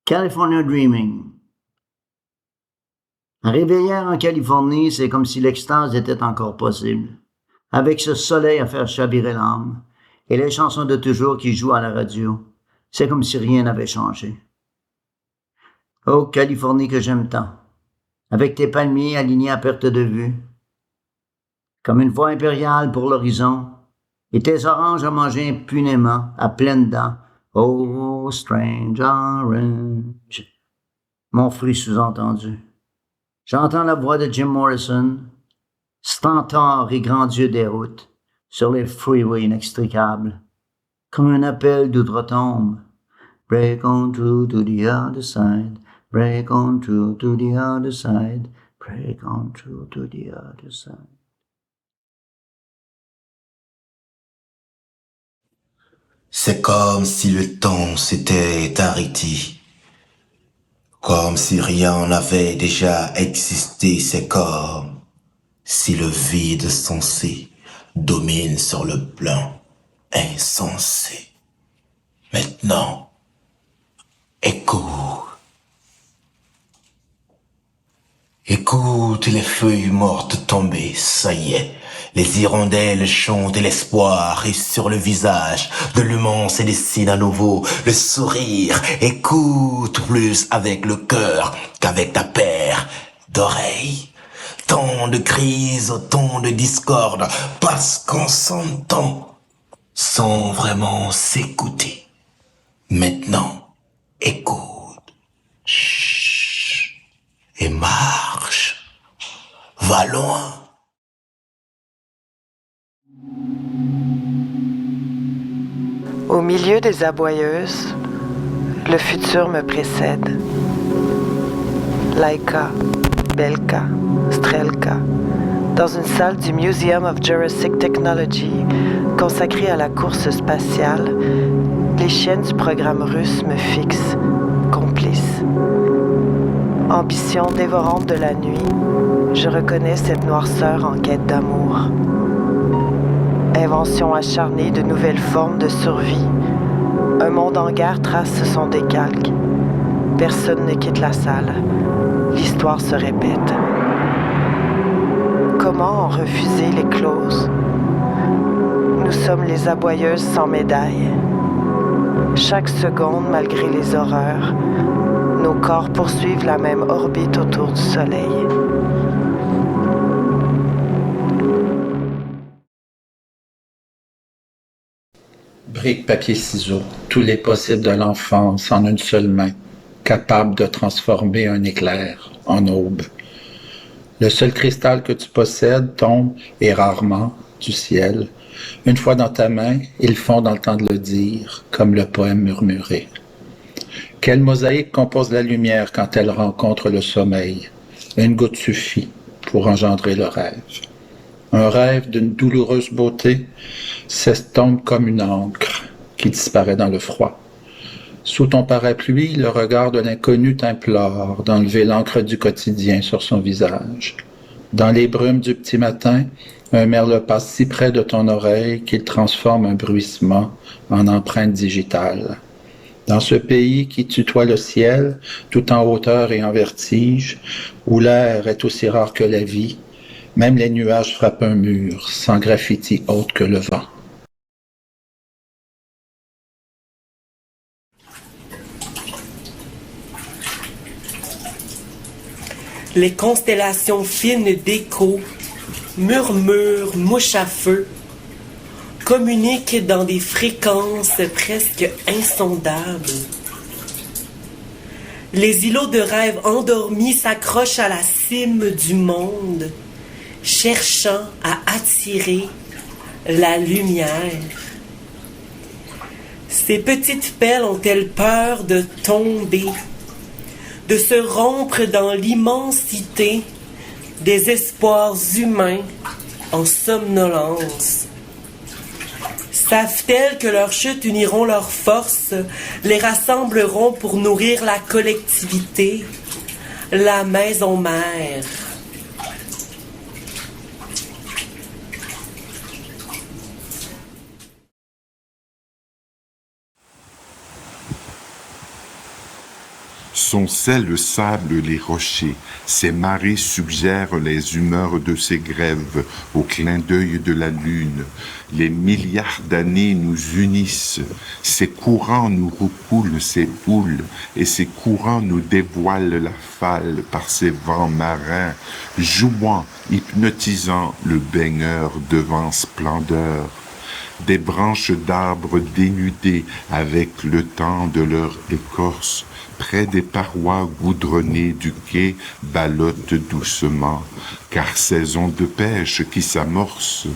California Dreaming. Arrivé hier en Californie, c'est comme si l'extase était encore possible. Avec ce soleil à faire chavirer l'âme et les chansons de toujours qui jouent à la radio, c'est comme si rien n'avait changé. Oh, Californie que j'aime tant, avec tes palmiers alignés à perte de vue, comme une voix impériale pour l'horizon, et tes oranges à manger impunément, à pleines dents. Oh, strange orange, mon fruit sous-entendu. J'entends la voix de Jim Morrison, stentor et grandieux des routes, sur les freeways inextricables, comme un appel d'outre-tombe. Break on through to the other side, break on through to the other side, break on through to the other side. C'est comme si le temps s'était arrêté, comme si rien n'avait déjà existé, c'est comme si le vide sensé domine sur le plan insensé. Maintenant, écoute les feuilles mortes tomber, ça y est. Les hirondelles chantent l'espoir et sur le visage de l'humain se dessine à nouveau le sourire. Écoute plus avec le cœur qu'avec ta paire d'oreilles. Tant de crises, tant de discorde, parce qu'on s'entend sans vraiment s'écouter. Maintenant, écoute. Chut. Et marche. Va loin. Au milieu des aboyeuses, le futur me précède. Laika, Belka, Strelka, dans une salle du Museum of Jurassic Technology consacrée à la course spatiale, les chiennes du programme russe me fixent, complices. Ambition dévorante de la nuit, je reconnais cette noirceur en quête d'amour. Invention acharnée de nouvelles formes de survie. Un monde en guerre trace son décalque. Personne ne quitte la salle. L'histoire se répète. Comment en refuser les clauses? Nous sommes les aboyeuses sans médaille. Chaque seconde, malgré les horreurs, nos corps poursuivent la même orbite autour du soleil. Brique, papier, ciseaux, tous les possibles de l'enfance en une seule main, capable de transformer un éclair en aube. Le seul cristal que tu possèdes tombe, et rarement, du ciel. Une fois dans ta main, il fond dans le temps de le dire, comme le poème murmuré. Quelle mosaïque compose la lumière quand elle rencontre le sommeil? Une goutte suffit pour engendrer le rêve. Un rêve d'une douloureuse beauté s'estompe comme une encre qui disparaît dans le froid. Sous ton parapluie, le regard de l'inconnu t'implore d'enlever l'encre du quotidien sur son visage. Dans les brumes du petit matin, un merle passe si près de ton oreille qu'il transforme un bruissement en empreinte digitale. Dans ce pays qui tutoie le ciel, tout en hauteur et en vertige, où l'air est aussi rare que la vie, même les nuages frappent un mur, sans graffiti autre que le vent. Les constellations fines d'écho, murmurent, mouches à feu, communiquent dans des fréquences presque insondables. Les îlots de rêve endormis s'accrochent à la cime du monde, cherchant à attirer la lumière. Ces petites perles ont-elles peur de tomber, de se rompre dans l'immensité des espoirs humains en somnolence? Savent-elles que leurs chutes uniront leurs forces, les rassembleront pour nourrir la collectivité, la maison mère? Son sel sable les rochers, ses marées suggèrent les humeurs de ses grèves au clin d'œil de la lune. Les milliards d'années nous unissent, ces courants nous recoulent ses poules, et ces courants nous dévoilent la falle par ses vents marins, jouant, hypnotisant le baigneur devant splendeur. Des branches d'arbres dénudées avec le temps de leur écorce, près des parois goudronnées du quai ballottent doucement, car saison de pêche qui s'amorce,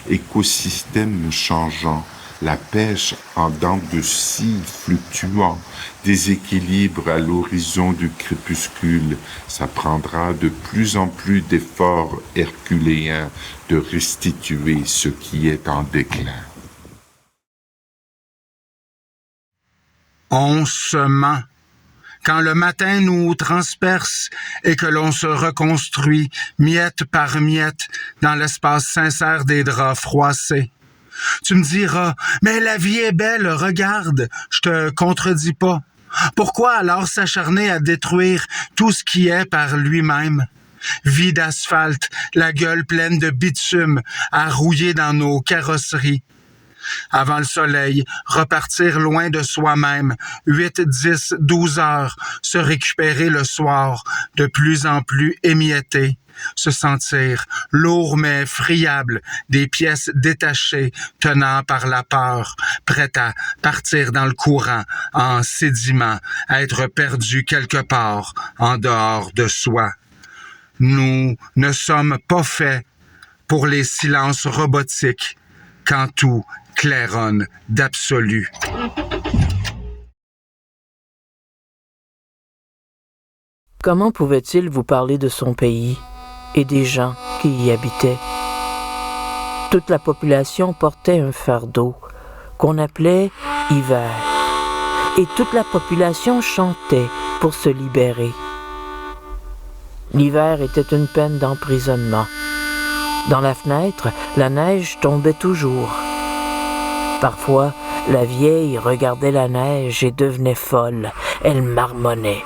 écosystème changeant, la pêche en dents de scie fluctuant, déséquilibre à l'horizon du crépuscule, ça prendra de plus en plus d'efforts herculéens de restituer ce qui est en déclin. On se ment. Quand le matin nous transperce et que l'on se reconstruit, miette par miette, dans l'espace sincère des draps froissés. Tu me diras, mais la vie est belle, regarde, je te contredis pas. Pourquoi alors s'acharner à détruire tout ce qui est par lui-même? Vie d'asphalte, la gueule pleine de bitume, à rouiller dans nos carrosseries. Avant le soleil, repartir loin de soi-même, 8, 10, 12 heures, se récupérer le soir, de plus en plus émietté, se sentir lourd mais friable, des pièces détachées, tenant par la peur, prêtes à partir dans le courant, en sédiment, être perdu quelque part, en dehors de soi. Nous ne sommes pas faits pour les silences robotiques, quand tout claironne d'absolu. Comment pouvait-il vous parler de son pays et des gens qui y habitaient? Toute la population portait un fardeau qu'on appelait hiver, et toute la population chantait pour se libérer. L'hiver était une peine d'emprisonnement. Dans la fenêtre, la neige tombait toujours. Parfois, la vieille regardait la neige et devenait folle. Elle marmonnait.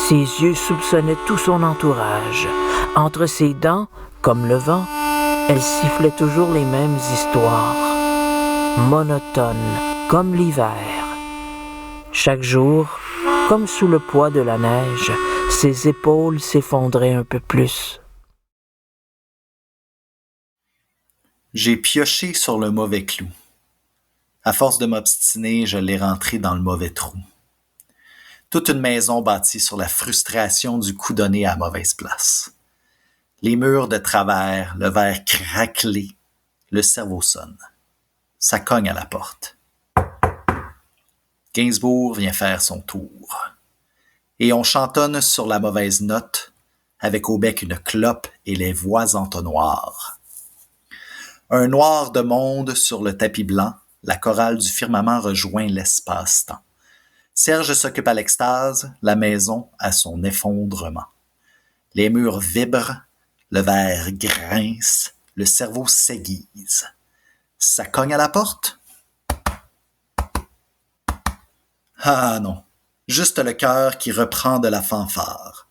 Ses yeux soupçonnaient tout son entourage. Entre ses dents, comme le vent, elle sifflait toujours les mêmes histoires. Monotones, comme l'hiver. Chaque jour, comme sous le poids de la neige, ses épaules s'effondraient un peu plus. J'ai pioché sur le mauvais clou. À force de m'obstiner, je l'ai rentré dans le mauvais trou. Toute une maison bâtie sur la frustration du coup donné à mauvaise place. Les murs de travers, le verre craquelé, le cerveau sonne. Ça cogne à la porte. Gainsbourg vient faire son tour. Et on chantonne sur la mauvaise note, avec au bec une clope et les voix entonnoirs. Un noir de monde sur le tapis blanc, la chorale du firmament rejoint l'espace-temps. Serge s'occupe à l'extase, la maison à son effondrement. Les murs vibrent, le verre grince, le cerveau s'aiguise. Ça cogne à la porte? Ah non, juste le cœur qui reprend de la fanfare.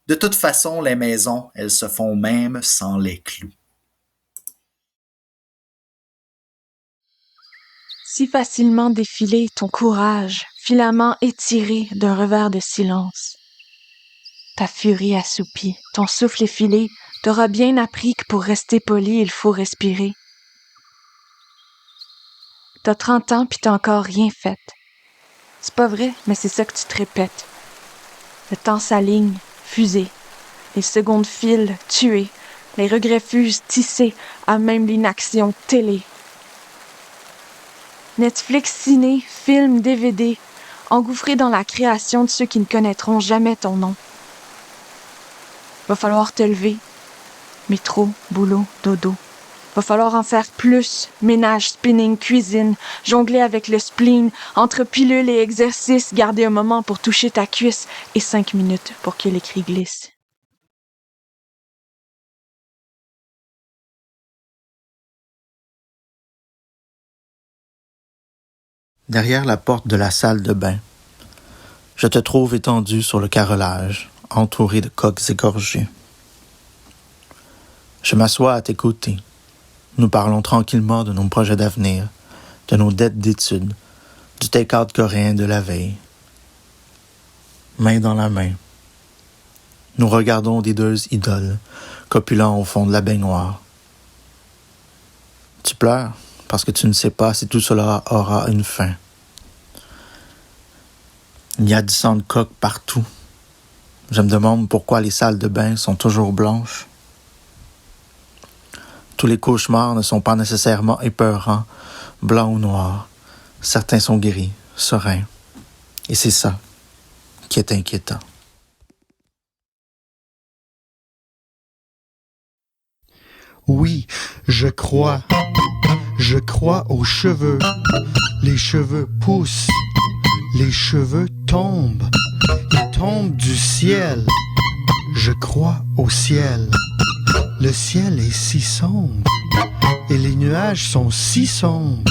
De toute façon, les maisons, elles se font même sans les clous. Si facilement défilé ton courage, filamment étiré d'un revers de silence. Ta furie assoupie, ton souffle effilé, t'auras bien appris que pour rester poli, il faut respirer. T'as 30 ans pis t'as encore rien fait. C'est pas vrai, mais c'est ça que tu te répètes. Le temps s'aligne, fusée. Les secondes filent, tuées. Les regrets fusent, tissés, à même l'inaction télé. Netflix, ciné, film, DVD, engouffré dans la création de ceux qui ne connaîtront jamais ton nom. Va falloir te lever. Métro, boulot, dodo. Va falloir en faire plus. Ménage, spinning, cuisine, jongler avec le spleen, entre pilules et exercices, garder un moment pour toucher ta cuisse et 5 minutes pour que les cris glissent. Derrière la porte de la salle de bain, Je te trouve étendu sur le carrelage, entouré de coqs égorgés. Je m'assois à tes côtés. Nous parlons tranquillement de nos projets d'avenir, de nos dettes d'études, du take-out coréen de la veille. Main dans la main. Nous regardons des deux idoles, copulant au fond de la baignoire. Tu pleures parce que tu ne sais pas si tout cela aura une fin. Il y a du sang de coq partout. Je me demande pourquoi les salles de bain sont toujours blanches. Tous les cauchemars ne sont pas nécessairement épeurants, blancs ou noirs. Certains sont gris, sereins. Et c'est ça qui est inquiétant. Oui, je crois aux cheveux. Les cheveux poussent, les cheveux tombent. Ils tombent du ciel. Je crois au ciel. Le ciel est si sombre, et les nuages sont si sombres,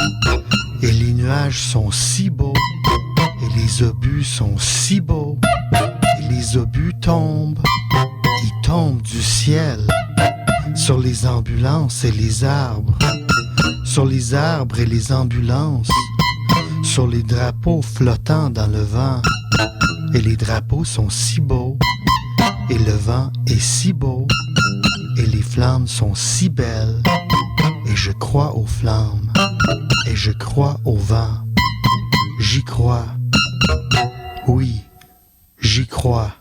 et les nuages sont si beaux, et les obus sont si beaux, et les obus tombent, ils tombent du ciel, sur les ambulances et les arbres, sur les arbres et les ambulances, sur les drapeaux flottant dans le vent, et les drapeaux sont si beaux, et le vent est si beau, et les flammes sont si belles, et je crois aux flammes, et je crois au vent. J'y crois. Oui, j'y crois.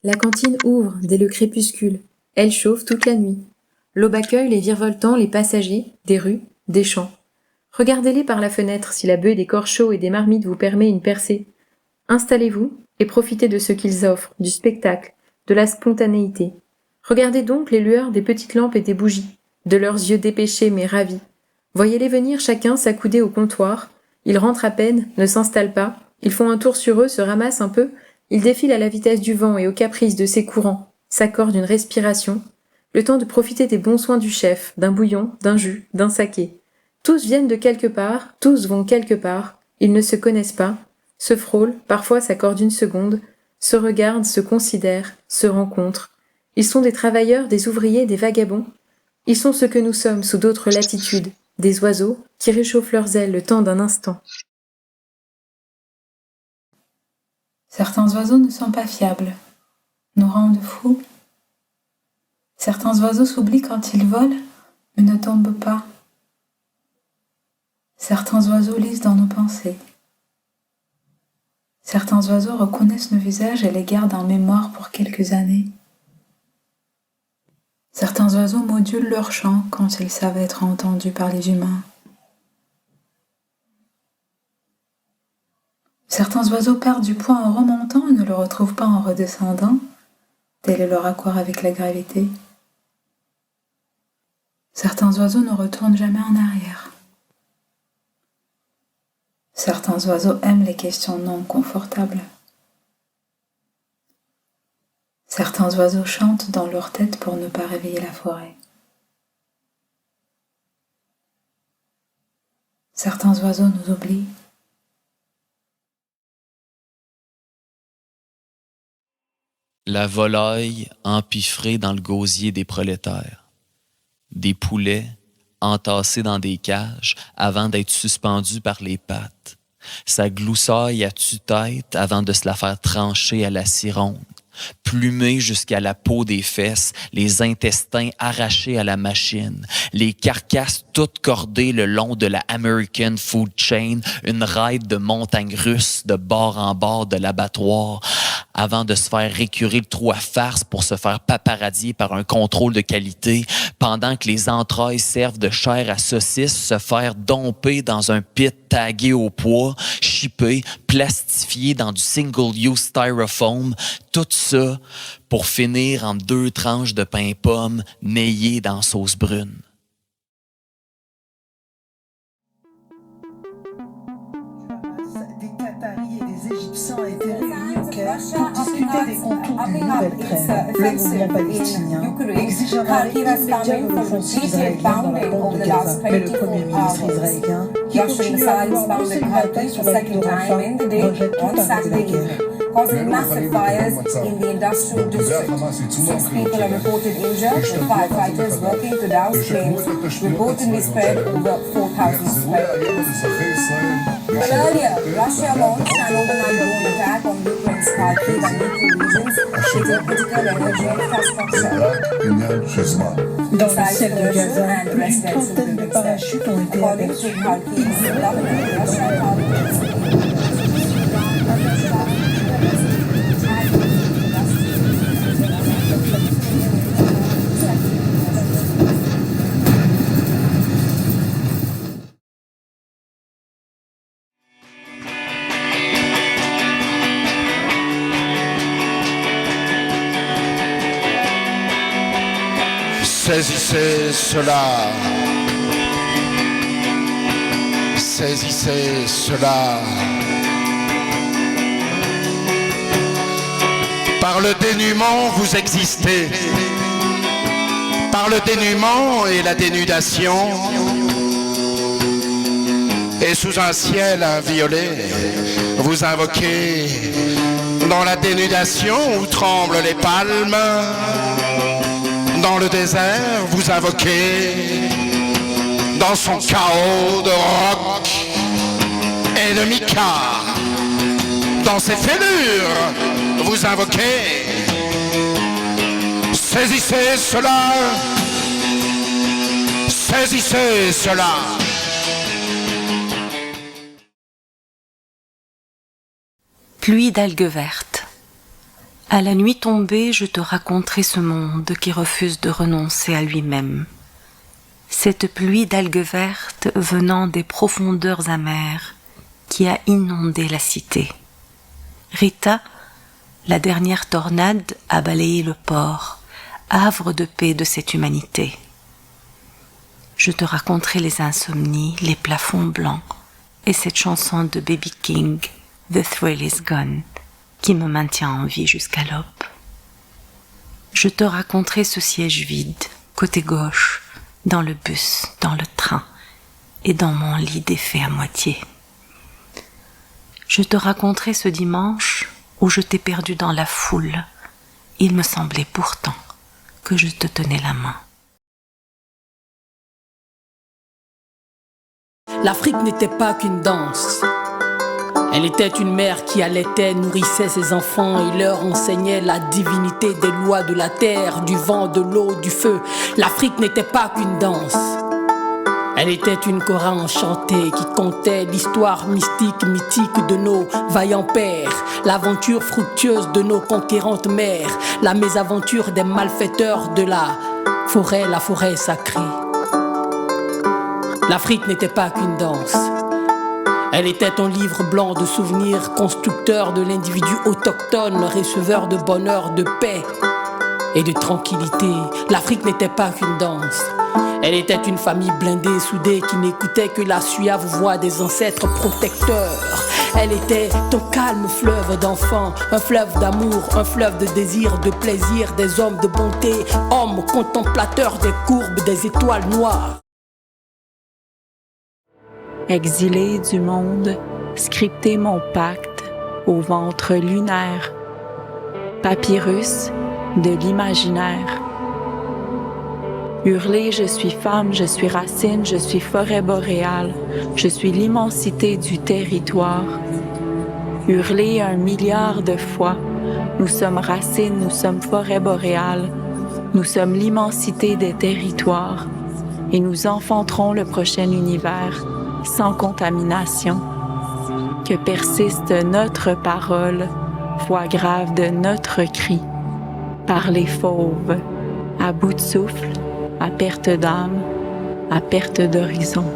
La cantine ouvre dès le crépuscule. Elle chauffe toute la nuit. L'aube accueille les virevoltants, les passagers, des rues, des champs. Regardez-les par la fenêtre si la beuh des corchos et des marmites vous permet une percée. Installez-vous et profitez de ce qu'ils offrent, du spectacle, de la spontanéité. Regardez donc les lueurs des petites lampes et des bougies, de leurs yeux dépêchés mais ravis. Voyez-les venir chacun s'accouder au comptoir. Ils rentrent à peine, ne s'installent pas, ils font un tour sur eux, se ramassent un peu, ils défilent à la vitesse du vent et au caprice de ses courants, s'accordent une respiration, le temps de profiter des bons soins du chef, d'un bouillon, d'un jus, d'un saké. Tous viennent de quelque part, tous vont quelque part, ils ne se connaissent pas, se frôlent, parfois s'accordent une seconde, se regardent, se considèrent, se rencontrent. Ils sont des travailleurs, des ouvriers, des vagabonds. Ils sont ce que nous sommes sous d'autres latitudes, des oiseaux qui réchauffent leurs ailes le temps d'un instant. Certains oiseaux ne sont pas fiables, nous rendent fous. Certains oiseaux s'oublient quand ils volent, mais ne tombent pas. Certains oiseaux lisent dans nos pensées. Certains oiseaux reconnaissent nos visages et les gardent en mémoire pour quelques années. Certains oiseaux modulent leur chant quand ils savent être entendus par les humains. Certains oiseaux perdent du poids en remontant et ne le retrouvent pas en redescendant. Tel est leur accord avec la gravité. Certains oiseaux ne retournent jamais en arrière. Certains oiseaux aiment les questions non confortables. Certains oiseaux chantent dans leur tête pour ne pas réveiller la forêt. Certains oiseaux nous oublient. La volaille empiffrée dans le gosier des prolétaires. Des poulets entassés dans des cages avant d'être suspendus par les pattes. Sa gloussaille à tue-tête avant de se la faire trancher à la cironde. Plumés jusqu'à la peau des fesses, les intestins arrachés à la machine, les carcasses toutes cordées le long de la American Food Chain, une raide de montagnes russes de bord en bord de l'abattoir, avant de se faire récurer le trou à farce pour se faire paparadier par un contrôle de qualité, pendant que les entrailles servent de chair à saucisse, se faire domper dans un pit tagué au poids, chippé, plastifié dans du single-use styrofoam, tout ça pour finir en 2 tranches de pain pomme naillées dans sauce brune. Des Qataris et des Égyptiens étaient réunis au Caire pour discuter des contours d'une nouvelle trêve. Le mouvement palestinien exigera l'immédiat relâchement israélien dans la bande de Gaza. Mais le premier ministre israélien, Russian missiles bombed Kharkiv for the second time in the day on Saturday evening, causing massive fires in the industrial district. 6 people are reported injured, with firefighters working to douse flames, reportedly spread over 4,000 square meters. But earlier, Russia launched an overnight drone attack on Ukraine's Kharkiv and Dnipro regions, hitting critical energy infrastructure. Dans le ciel de Gaza, une trentaine de parachutes ont été abattus. Saisissez cela. Saisissez cela. Par le dénuement, vous existez. Par le dénuement et la dénudation. Et sous un ciel violet, vous invoquez dans la dénudation où tremblent les palmes. Dans le désert, vous invoquez dans son chaos de roc et de mica. Dans ses fêlures, vous invoquez. Saisissez cela. Saisissez cela. Pluie d'algues vertes. À la nuit tombée, je te raconterai ce monde qui refuse de renoncer à lui-même. Cette pluie d'algues vertes venant des profondeurs amères qui a inondé la cité. Rita, la dernière tornade, a balayé le port, havre de paix de cette humanité. Je te raconterai les insomnies, les plafonds blancs et cette chanson de Baby King, The Thrill Is Gone, qui me maintient en vie jusqu'à l'aube. Je te raconterai ce siège vide, côté gauche, dans le bus, dans le train, et dans mon lit défait à moitié. Je te raconterai ce dimanche où je t'ai perdu dans la foule. Il me semblait pourtant que je te tenais la main. L'Afrique n'était pas qu'une danse. Elle était une mère qui allaitait, nourrissait ses enfants et leur enseignait la divinité des lois de la terre, du vent, de l'eau, du feu. L'Afrique n'était pas qu'une danse. Elle était une chorale enchantée qui contait l'histoire mystique, mythique de nos vaillants pères, l'aventure fructueuse de nos conquérantes mères, la mésaventure des malfaiteurs de la forêt sacrée. L'Afrique n'était pas qu'une danse. Elle était un livre blanc de souvenirs, constructeur de l'individu autochtone, receveur de bonheur, de paix et de tranquillité. L'Afrique n'était pas qu'une danse. Elle était une famille blindée, soudée, qui n'écoutait que la suave voix des ancêtres protecteurs. Elle était un calme fleuve d'enfants, un fleuve d'amour, un fleuve de désir, de plaisir, des hommes de bonté, hommes contemplateurs des courbes des étoiles noires. Exilé du monde, scripter mon pacte au ventre lunaire. Papyrus de l'imaginaire. Hurler, je suis femme, je suis racine, je suis forêt boréale, je suis l'immensité du territoire. Hurler 1 milliard de fois, nous sommes racines, nous sommes forêt boréale, nous sommes l'immensité des territoires, et nous enfanterons le prochain univers sans contamination. Que persiste notre parole, voix grave de notre cri, par les fauves, à bout de souffle, à perte d'âme, à perte d'horizon.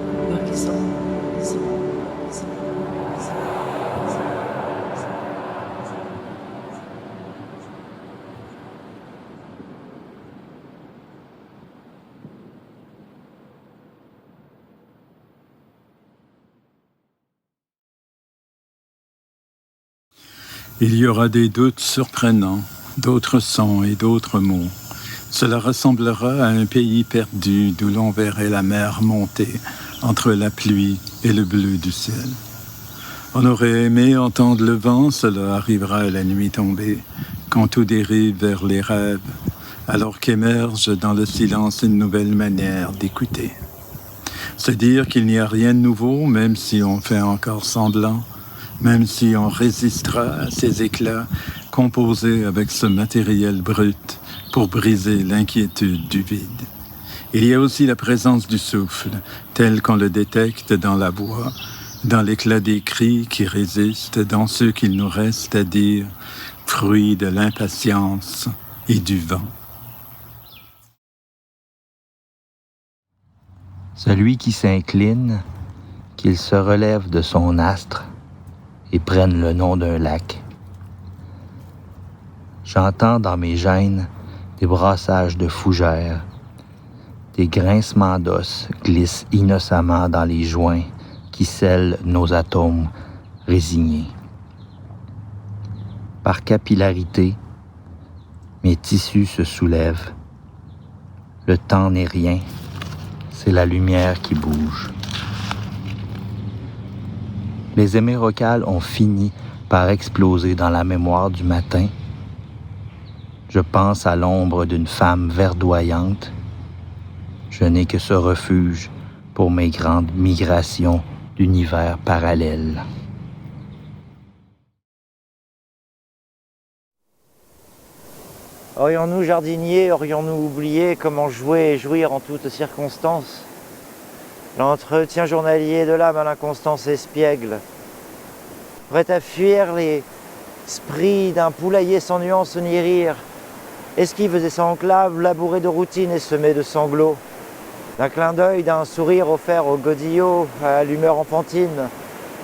Il y aura des doutes surprenants, d'autres sons et d'autres mots. Cela ressemblera à un pays perdu d'où l'on verrait la mer monter, entre la pluie et le bleu du ciel. On aurait aimé entendre le vent, cela arrivera à la nuit tombée, quand tout dérive vers les rêves, alors qu'émerge dans le silence une nouvelle manière d'écouter. Se dire qu'il n'y a rien de nouveau, même si on fait encore semblant, même si on résistera à ces éclats composés avec ce matériel brut pour briser l'inquiétude du vide. Il y a aussi la présence du souffle, tel qu'on le détecte dans la voix, dans l'éclat des cris qui résistent, dans ce qu'il nous reste à dire, fruit de l'impatience et du vent. Celui qui s'incline, qu'il se relève de son astre et prenne le nom d'un lac. J'entends dans mes gènes des brassages de fougères, des grincements d'os glissent innocemment dans les joints qui scellent nos atomes résignés. Par capillarité, mes tissus se soulèvent. Le temps n'est rien, c'est la lumière qui bouge. Les hémérocales ont fini par exploser dans la mémoire du matin. Je pense à l'ombre d'une femme verdoyante. Je n'ai que ce refuge pour mes grandes migrations d'univers parallèles. Aurions-nous jardiniers, aurions-nous oublié comment jouer et jouir en toutes circonstances? L'entretien journalier de l'âme à l'inconstance espiègle, prêt à fuir les sprites d'un poulailler sans nuance ni rire, esquives et sans enclaves, labourés de routine et semés de sanglots, d'un clin d'œil, d'un sourire offert au godillot, à l'humeur enfantine,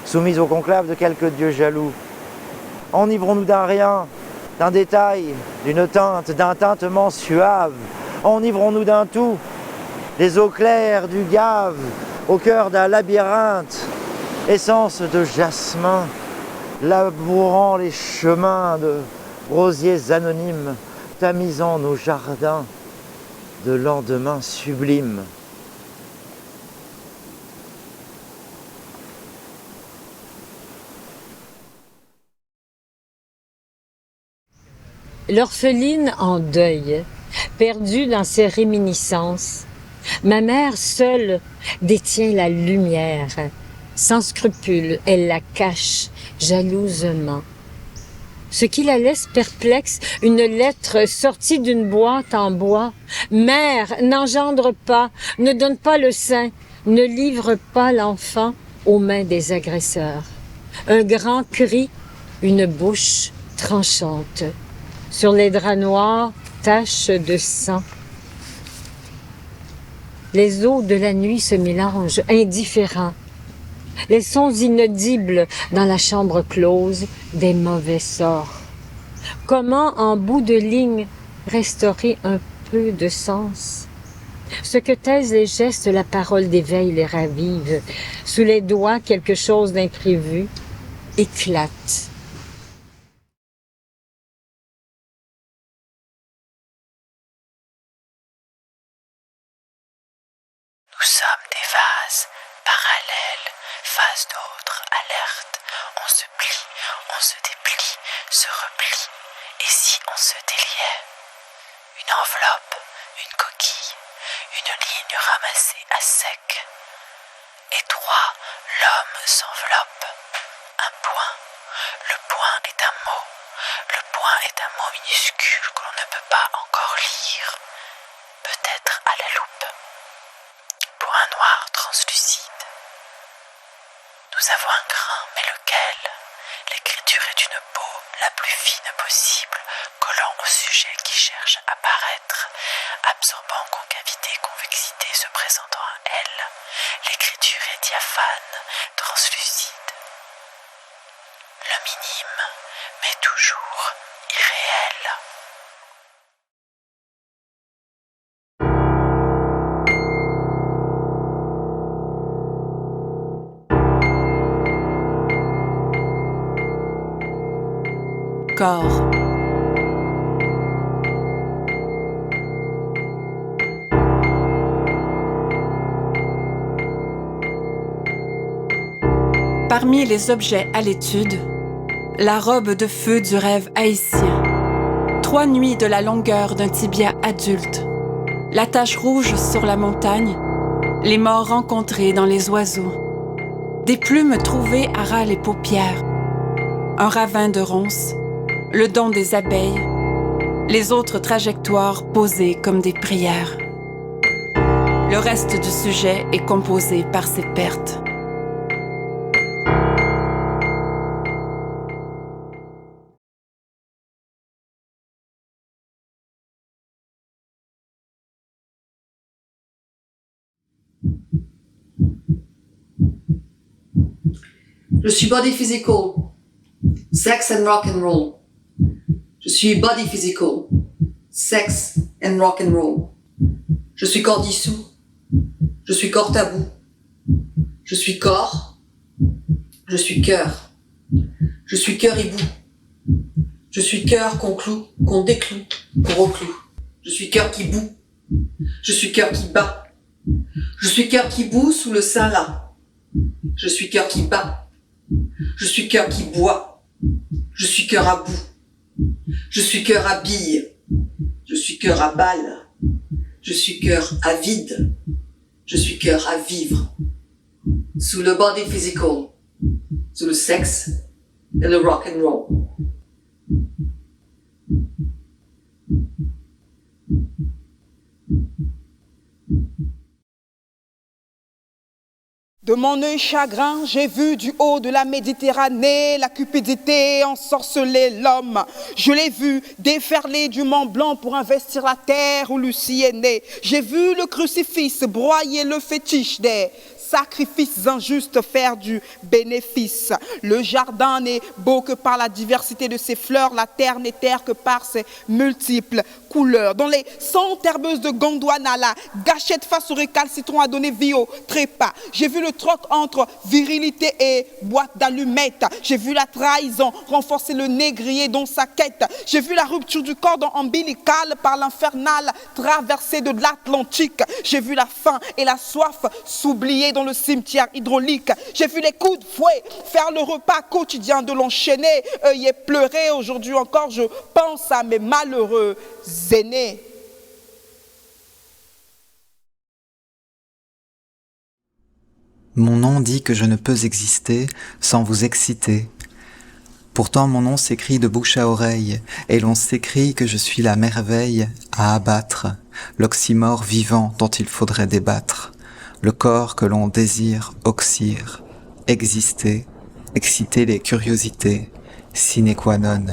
soumise au conclave de quelques dieux jaloux. Enivrons-nous d'un rien, d'un détail, d'une teinte, d'un tintement suave? Enivrons-nous d'un tout, des eaux claires, du gave, au cœur d'un labyrinthe, essence de jasmin, labourant les chemins de rosiers anonymes, tamisant nos jardins de lendemains sublimes. L'orpheline en deuil, perdue dans ses réminiscences, ma mère seule détient la lumière. Sans scrupule, elle la cache jalousement. Ce qui la laisse perplexe, une lettre sortie d'une boîte en bois. Mère, n'engendre pas, ne donne pas le sein, ne livre pas l'enfant aux mains des agresseurs. Un grand cri, une bouche tranchante. Sur les draps noirs, taches de sang. Les eaux de la nuit se mélangent, indifférents. Les sons inaudibles dans la chambre close des mauvais sorts. Comment, en bout de ligne, restaurer un peu de sens? Ce que taisent les gestes, la parole d'éveil les ravive. Sous les doigts, quelque chose d'imprévu éclate. Nous sommes des vases, parallèles, face d'autres, alertes. On se plie, on se déplie, se replie. Et si on se déliait? Une enveloppe, une coquille, une ligne ramassée à sec. Étroit, l'homme s'enveloppe. Un point. Le point est un mot. Le point est un mot minuscule que l'on ne peut pas encore lire. Peut-être à la loupe. Point noir translucide. Nous avons un grain, mais lequel? L'écriture est une peau la plus fine possible, collant au sujet qui cherche à paraître, absorbant concavité, convexité, se présentant à elle. L'écriture est diaphane, translucide. Le minime, mais toujours irréel. Corps. Parmi les objets à l'étude, la robe de feu du rêve haïtien, 3 nuits de la longueur d'un tibia adulte, la tache rouge sur la montagne, les morts rencontrés dans les oiseaux, des plumes trouvées à ras les paupières, un ravin de ronces, le don des abeilles, les autres trajectoires posées comme des prières. Le reste du sujet est composé par ces pertes. Je suis body physical, sex and rock and roll. Je suis body physical, sex and rock and roll. Je suis corps dissous, je suis corps tabou. Je suis corps, je suis cœur. Je suis cœur hibou. Je suis cœur qu'on cloue, qu'on décloue, qu'on recloue. Je suis cœur qui bout. Je suis cœur qui bat. Je suis cœur qui bout sous le sein là. Je suis cœur qui bat. Je suis cœur qui boit. Je suis cœur à bout. Je suis cœur à bille. Je suis cœur à balle. Je suis cœur à vide. Je suis cœur à vivre. Sous le body physical. Sous le sexe et le rock and roll. De mon œil chagrin, j'ai vu du haut de la Méditerranée la cupidité ensorceler l'homme. Je l'ai vu déferler du Mont Blanc pour investir la terre où Lucie est née. J'ai vu le crucifix broyer le fétiche des sacrifices injustes faire du bénéfice. Le jardin n'est beau que par la diversité de ses fleurs, la terre n'est terre que par ses multiples couleurs. Dans les 100 herbeuses de Gondwana, la gâchette face au récalcitrant a donné vie au trépas. J'ai vu le troc entre virilité et boîte d'allumettes. J'ai vu la trahison renforcer le négrier dans sa quête. J'ai vu la rupture du cordon ombilical par l'infernal traversée de l'Atlantique. J'ai vu la faim et la soif s'oublier dans le cimetière hydraulique. J'ai vu les coups de fouet faire le repas quotidien de l'enchaîné. Œil et pleurer. Aujourd'hui encore, je pense à mes malheureux aînés. Mon nom dit que je ne peux exister sans vous exciter. Pourtant mon nom s'écrit de bouche à oreille, et l'on s'écrit que je suis la merveille à abattre, l'oxymore vivant dont il faudrait débattre, le corps que l'on désire oxyre, exister, exciter les curiosités, sine qua non,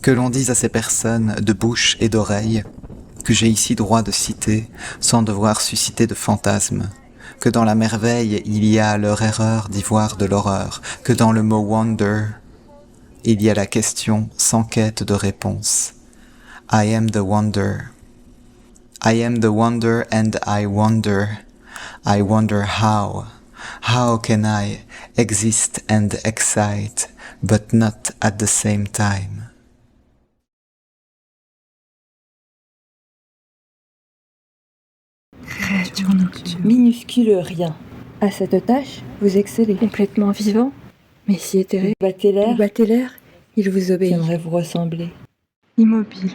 que l'on dise à ces personnes de bouche et d'oreille, que j'ai ici droit de citer sans devoir susciter de fantasmes, que dans la merveille il y a leur erreur d'y voir de l'horreur, que dans le mot wonder, il y a la question sans quête de réponse. I am the wonder. I am the wonder and I wonder how. How can I exist and excite, but not at the same time? Créature nocturne. Minuscule rien. À cette tâche, vous excellez. Complètement vivant, mais si éthéré. Vous battez l'air, il vous obéit. J'aimerais vous ressembler. Immobile.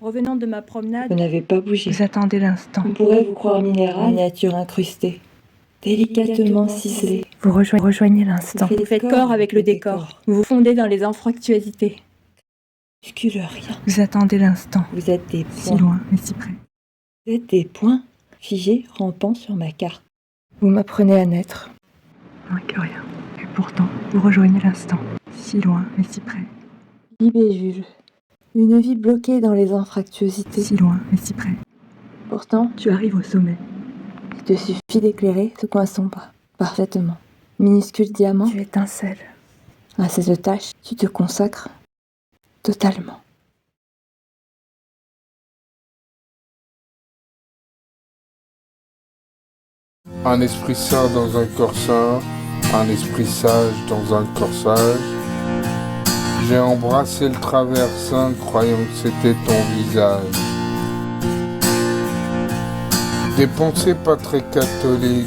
Revenant de ma promenade, vous n'avez pas bougé. Vous attendez l'instant. On pourrait vous croire minéral, miniature incrustée, délicatement ciselée. Vous rejoignez l'instant. Vous faites corps avec le décor. Vous vous fondez dans les infractuosités. Minuscule rien. Vous attendez l'instant. Vous êtes des points. Si loin, mais si près. Vous êtes des points figés, rampant sur ma carte. Vous m'apprenez à naître. Moins que rien. Et pourtant, vous rejoignez l'instant. Si loin, mais si près. Libellule. Une vie bloquée dans les infractuosités. Si loin, mais si près. Pourtant, tu arrives au sommet. Il te suffit d'éclairer ce coin sombre. Parfaitement. Minuscule diamant. Tu étincelles. À cette tâche, tu te consacres totalement. Un esprit saint dans un corps saint, un esprit sage dans un corps sage. J'ai embrassé le traversin, croyant que c'était ton visage. Des pensées pas très catholiques,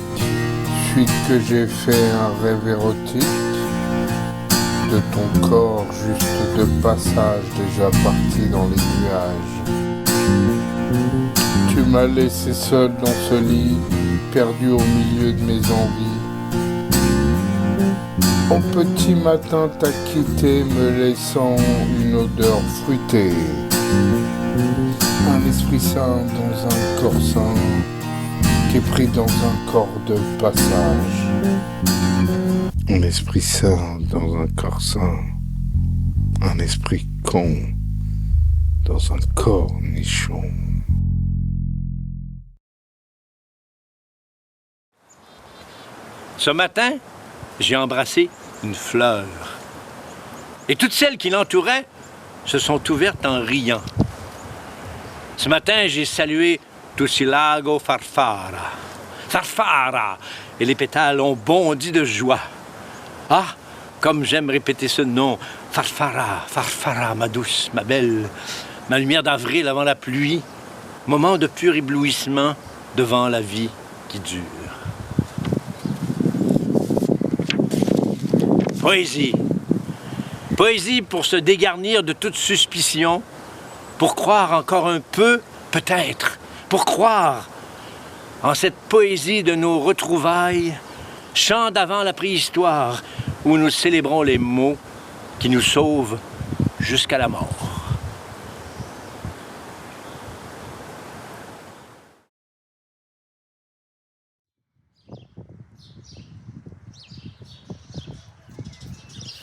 suite que j'ai fait un rêve érotique. de ton corps, juste de passage, déjà parti dans les nuages. Tu m'as laissé seul dans ce lit, perdu au milieu de mes envies. Au petit matin t'as quitté, me laissant une odeur fruitée. Un esprit sain dans un corps sain, qui est pris dans un corps de passage. Un esprit sain dans un corps sain, un esprit con dans un corps nichon. Ce matin, j'ai embrassé une fleur. Et toutes celles qui l'entouraient se sont ouvertes en riant. Ce matin, j'ai salué Tussilago Farfara. Farfara! Et les pétales ont bondi de joie. Ah, comme j'aime répéter ce nom. Farfara, Farfara, ma douce, ma belle. Ma lumière d'avril avant la pluie. Moment de pur éblouissement devant la vie qui dure. Poésie. Poésie pour se dégarnir de toute suspicion, pour croire encore un peu, peut-être, pour croire en cette poésie de nos retrouvailles, chant d'avant la préhistoire, où nous célébrons les mots qui nous sauvent jusqu'à la mort.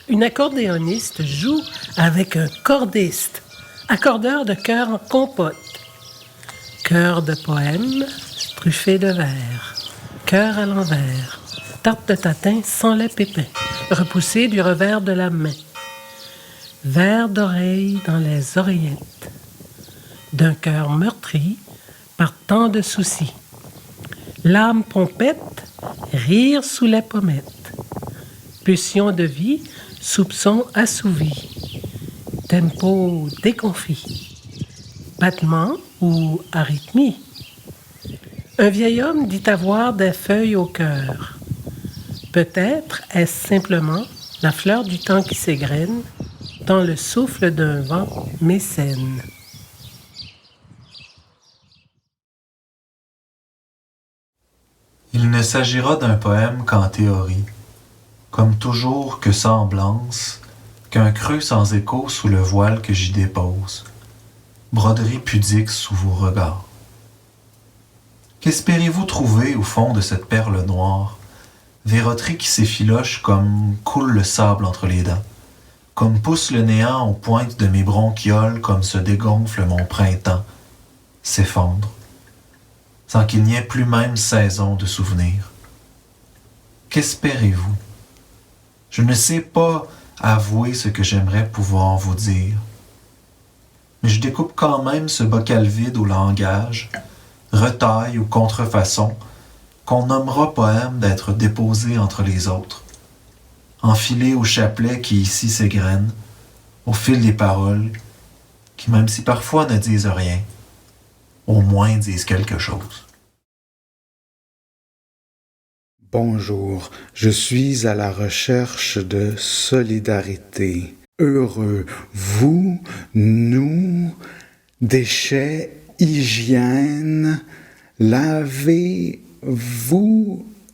Une accordéoniste joue avec un cordiste, accordeur de chœur en compote. Chœur de poème, truffé de vers, chœur à l'envers, tarte de tatin sans lait pépin, repoussé du revers de la main. Verre d'oreille dans les oreillettes, d'un cœur meurtri par tant de soucis. L'âme pompette, rire sous les pommettes, pulsion de vie, soupçon assouvi, tempo déconfit, battement ou arythmie. Un vieil homme dit avoir des feuilles au cœur. Peut-être est-ce simplement la fleur du temps qui s'égrène dans le souffle d'un vent mécène. Il ne s'agira d'un poème qu'en théorie, comme toujours que semblance, qu'un creux sans écho sous le voile que j'y dépose, broderie pudique sous vos regards. Qu'espérez-vous trouver au fond de cette perle noire, verroterie qui s'effiloche comme coule le sable entre les dents, comme pousse le néant aux pointes de mes bronchioles, comme se dégonfle mon printemps, s'effondre, sans qu'il n'y ait plus même saison de souvenir. Qu'espérez-vous? Je ne sais pas avouer ce que j'aimerais pouvoir vous dire. Mais je découpe quand même ce bocal vide au langage, retaille ou contrefaçon, qu'on nommera poème d'être déposé entre les autres, enfilé au chapelet qui ici s'égrène, au fil des paroles, qui même si parfois ne disent rien, au moins disent quelque chose. Bonjour, je suis à la recherche de solidarité. Heureux, vous, nous, déchets, hygiène, lavez-vous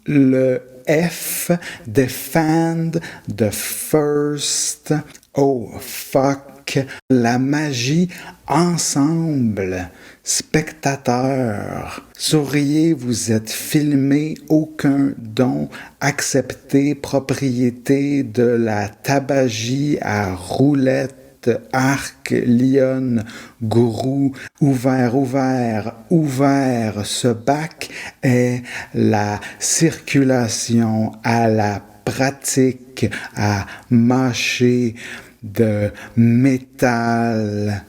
le F, defend, the first, oh fuck, la magie ensemble, spectateurs, souriez, vous êtes filmés, aucun don, accepté, propriété de la tabagie à roulette, arc, lionne, gourou, ouvert, ouvert, ouvert, ce bac est la circulation à la pratique, à mâcher de métal.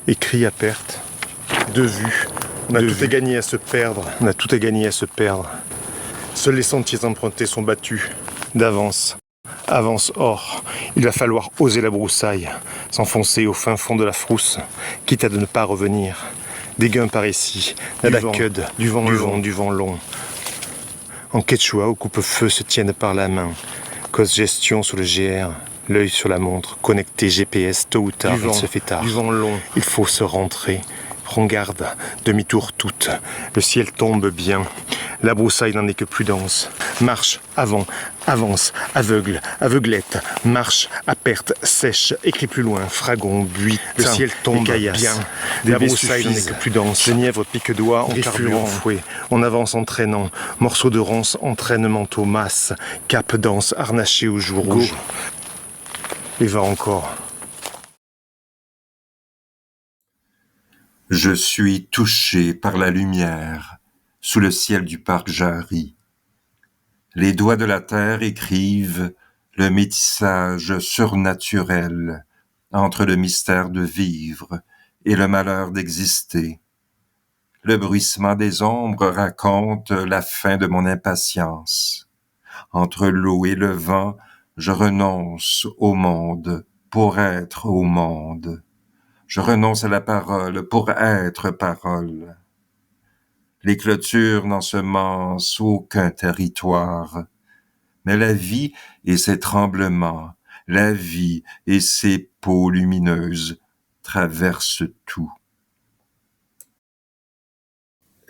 Écrit à perte, de vue. On a tout à gagner à se perdre. On a tout à gagner à se perdre. Seuls les sentiers empruntés sont battus. D'avance. Avance or. Il va falloir oser la broussaille. s'enfoncer au fin fond de la frousse, quitte à de ne pas revenir. Des guns par ici, du vent long. En quechua, au coupe-feu se tiennent par la main. Cause gestion sous le GR, l'œil sur la montre, connecté GPS, tôt ou tard, il se fait tard. Du vent long. Il faut se rentrer. Prends garde, demi-tour toute. Le ciel tombe bien. La broussaille n'en est que plus dense. Marche, avant, avance, aveugle, aveuglette. Marche, à perte, sèche, écrit plus loin, fragon, buis. Le ciel tombe bien. La broussaille n'en est que plus dense. Le nièvre pique-doigt en carburant fouet. On avance en traînant. Morceau de ronce, entraîne manteau, masse. Cape dense, harnaché aux joues rouges. Et va encore. Je suis touché par la lumière sous le ciel du parc Jarry. Les doigts de la terre écrivent le métissage surnaturel entre le mystère de vivre et le malheur d'exister. Le bruissement des ombres raconte la fin de mon impatience. Entre l'eau et le vent, je renonce au monde pour être au monde. Je renonce à la parole pour être parole. Les clôtures n'ensemencent aucun territoire, mais la vie et ses tremblements, la vie et ses peaux lumineuses traversent tout.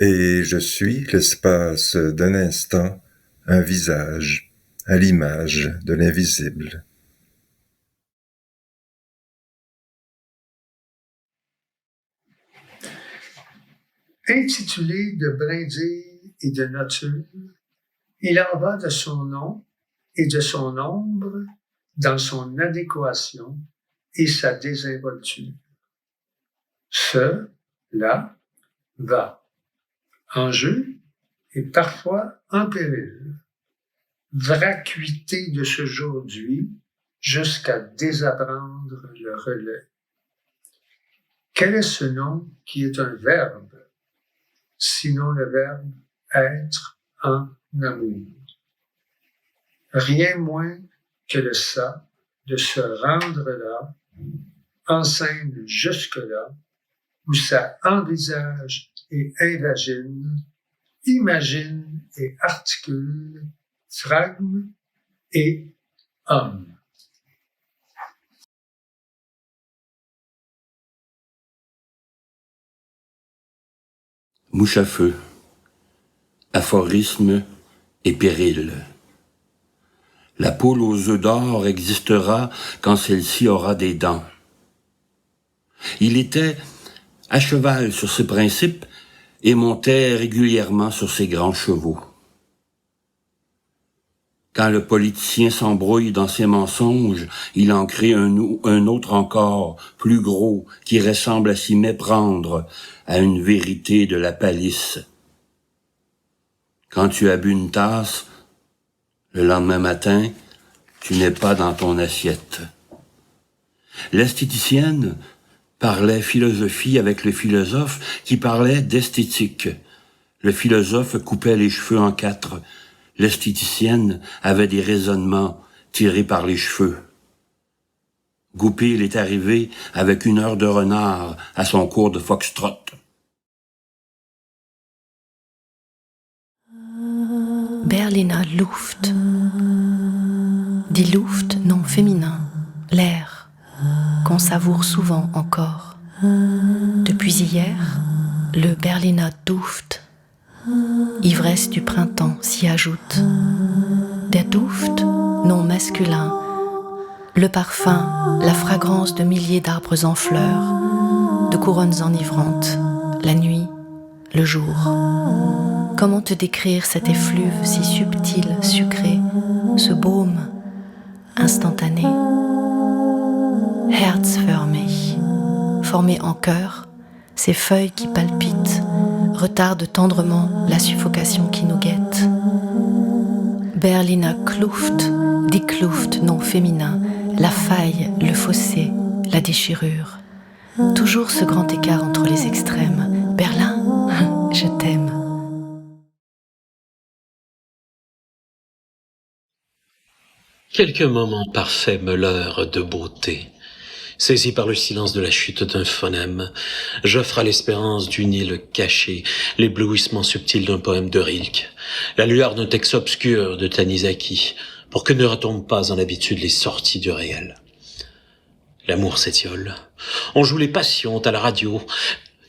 Et je suis, l'espace d'un instant, un visage à l'image de l'invisible. Intitulé de brindilles et de nature, il en va de son nom et de son ombre dans son adéquation et sa désinvolture. Ce, là, va, en jeu et parfois en péril, vacuité de ce jour-d'hui jusqu'à désapprendre le relais. Quel est ce nom qui est un verbe, sinon le verbe être en amour? Rien moins que le ça de se rendre là, en scène jusque-là, où ça envisage et invagine, imagine et articule, fragme et homme. Mouche à feu, aphorisme et péril. La poule aux œufs d'or existera quand celle-ci aura des dents. Il était à cheval sur ce principe et montait régulièrement sur ses grands chevaux. Quand le politicien s'embrouille dans ses mensonges, il en crée un autre encore, plus gros, qui ressemble à s'y méprendre à une vérité de la palisse. Quand tu as bu une tasse, le lendemain matin, tu n'es pas dans ton assiette. L'esthéticienne parlait philosophie avec le philosophe qui parlait d'esthétique. Le philosophe coupait les cheveux en quatre. L'esthéticienne avait des raisonnements tirés par les cheveux. Goupil est arrivé avec 1 heure de renard à son cours de foxtrot. Berliner Luft. Die Luft non féminin, l'air, qu'on savoure souvent encore. Depuis hier, le Berliner Duft, ivresse du printemps, s'y ajoute. Der Duft, non masculin, le parfum, la fragrance de milliers d'arbres en fleurs, de couronnes enivrantes, la nuit, le jour. Comment te décrire cet effluve si subtil, sucré, ce baume instantané? Herzförmig, formé en cœur, ces feuilles qui palpitent retardent tendrement la suffocation qui nous guette. Berliner Kluft, die Kluft non féminin, la faille, le fossé, la déchirure. Toujours ce grand écart entre les extrêmes. Berlin, je t'aime. Quelques moments parsèment l'heure de beauté. Saisi par le silence de la chute d'un phonème, j'offre à l'espérance d'une île cachée l'éblouissement subtil d'un poème de Rilke, la lueur d'un texte obscur de Tanizaki, pour que ne retombent pas en habitude les sorties du réel. L'amour s'étiole. On joue les passions à la radio.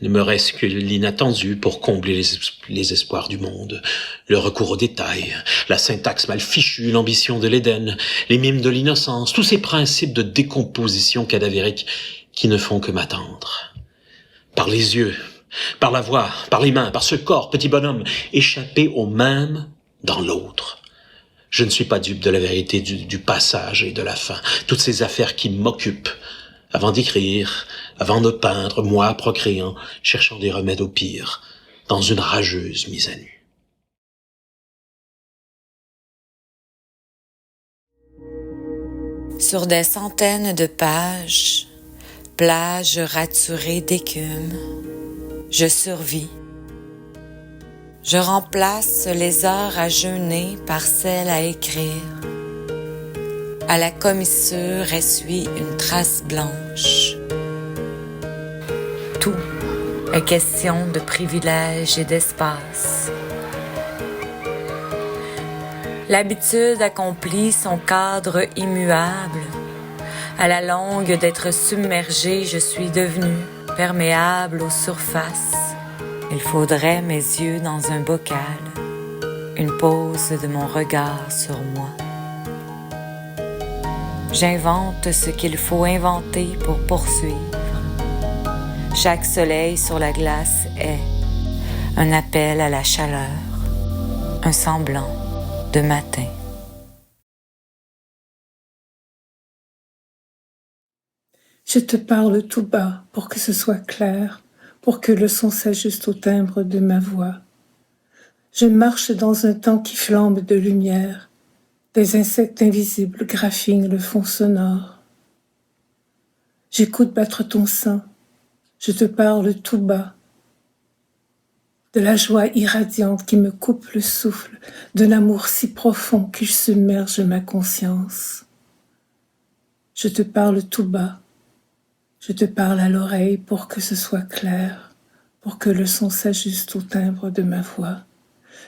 Ne me reste que l'inattendu pour combler les espoirs du monde. Le recours aux détails, la syntaxe mal fichue, l'ambition de l'Éden, les mimes de l'innocence, tous ces principes de décomposition cadavérique qui ne font que m'attendre. Par les yeux, par la voix, par les mains, par ce corps, petit bonhomme, échappé au même dans l'autre. Je ne suis pas dupe de la vérité du passage et de la fin. Toutes ces affaires qui m'occupent. Avant d'écrire, avant de peindre, moi procréant, cherchant des remèdes au pire, dans une rageuse mise à nu. Sur des centaines de pages, plages raturées d'écume, je survis. Je remplace les heures à jeûner par celles à écrire. À la commissure essuie une trace blanche. Tout est question de privilèges et d'espace. L'habitude accomplit son cadre immuable. À la longue d'être submergée, je suis devenue perméable aux surfaces. Il faudrait mes yeux dans un bocal, une pause de mon regard sur moi. J'invente ce qu'il faut inventer pour poursuivre. Chaque soleil sur la glace est un appel à la chaleur, un semblant de matin. Je te parle tout bas pour que ce soit clair, pour que le son s'ajuste au timbre de ma voix. Je marche dans un temps qui flambe de lumière. Des insectes invisibles graffinent le fond sonore. J'écoute battre ton sein. Je te parle tout bas. De la joie irradiante qui me coupe le souffle, d'un amour si profond qu'il submerge ma conscience. Je te parle tout bas. Je te parle à l'oreille pour que ce soit clair, pour que le son s'ajuste au timbre de ma voix.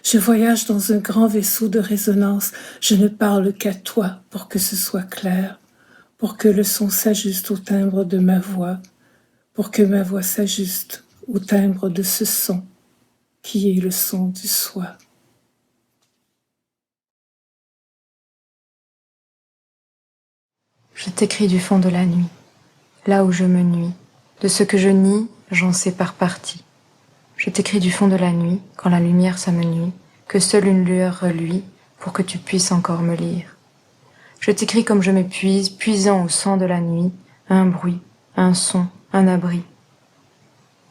Je voyage dans un grand vaisseau de résonance. Je ne parle qu'à toi pour que ce soit clair, pour que le son s'ajuste au timbre de ma voix, pour que ma voix s'ajuste au timbre de ce son qui est le son du soi. Je t'écris du fond de la nuit, là où je me nuis. De ce que je nie, j'en sépare partie. Je t'écris du fond de la nuit, quand la lumière s'amenuit, que seule une lueur reluit pour que tu puisses encore me lire. Je t'écris comme je m'épuise, puisant au sang de la nuit, un bruit, un son, un abri.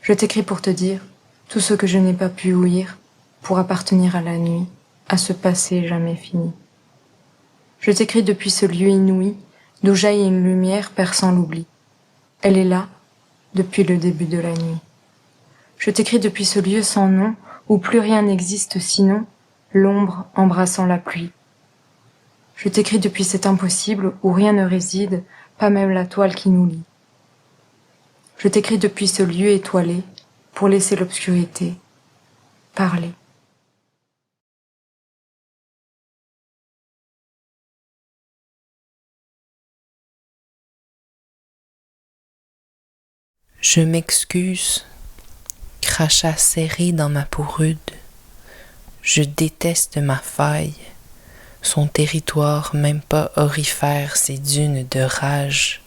Je t'écris pour te dire tout ce que je n'ai pas pu ouïr, pour appartenir à la nuit, à ce passé jamais fini. Je t'écris depuis ce lieu inouï, d'où jaillit une lumière perçant l'oubli. Elle est là, depuis le début de la nuit. Je t'écris depuis ce lieu sans nom, où plus rien n'existe sinon l'ombre embrassant la pluie. Je t'écris depuis cet impossible où rien ne réside, pas même la toile qui nous lie. Je t'écris depuis ce lieu étoilé, pour laisser l'obscurité parler. Je m'excuse, crachat serré dans ma peau rude. Je déteste ma faille, son territoire même pas aurifère, ses dunes de rage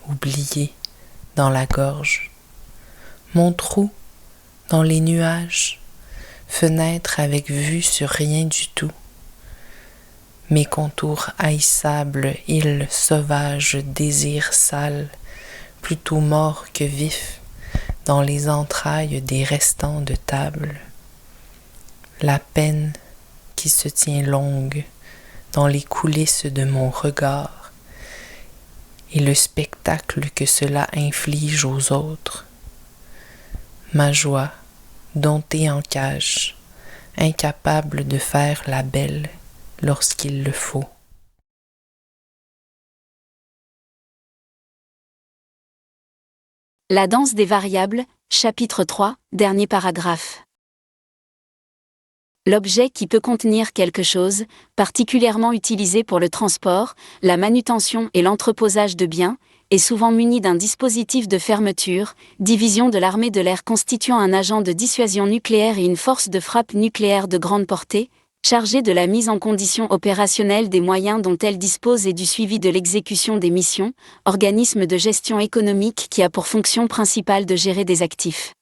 oubliées dans la gorge. Mon trou dans les nuages, fenêtre avec vue sur rien du tout. Mes contours haïssables, îles sauvages, désirs sales, plutôt morts que vifs, dans les entrailles des restants de table. La peine qui se tient longue dans les coulisses de mon regard et le spectacle que cela inflige aux autres. Ma joie, domptée en cage, incapable de faire la belle lorsqu'il le faut. La danse des variables, chapitre 3, dernier paragraphe. L'objet qui peut contenir quelque chose, particulièrement utilisé pour le transport, la manutention et l'entreposage de biens, est souvent muni d'un dispositif de fermeture, division de l'armée de l'air constituant un agent de dissuasion nucléaire et une force de frappe nucléaire de grande portée, chargée de la mise en condition opérationnelle des moyens dont elle dispose et du suivi de l'exécution des missions, organisme de gestion économique qui a pour fonction principale de gérer des actifs.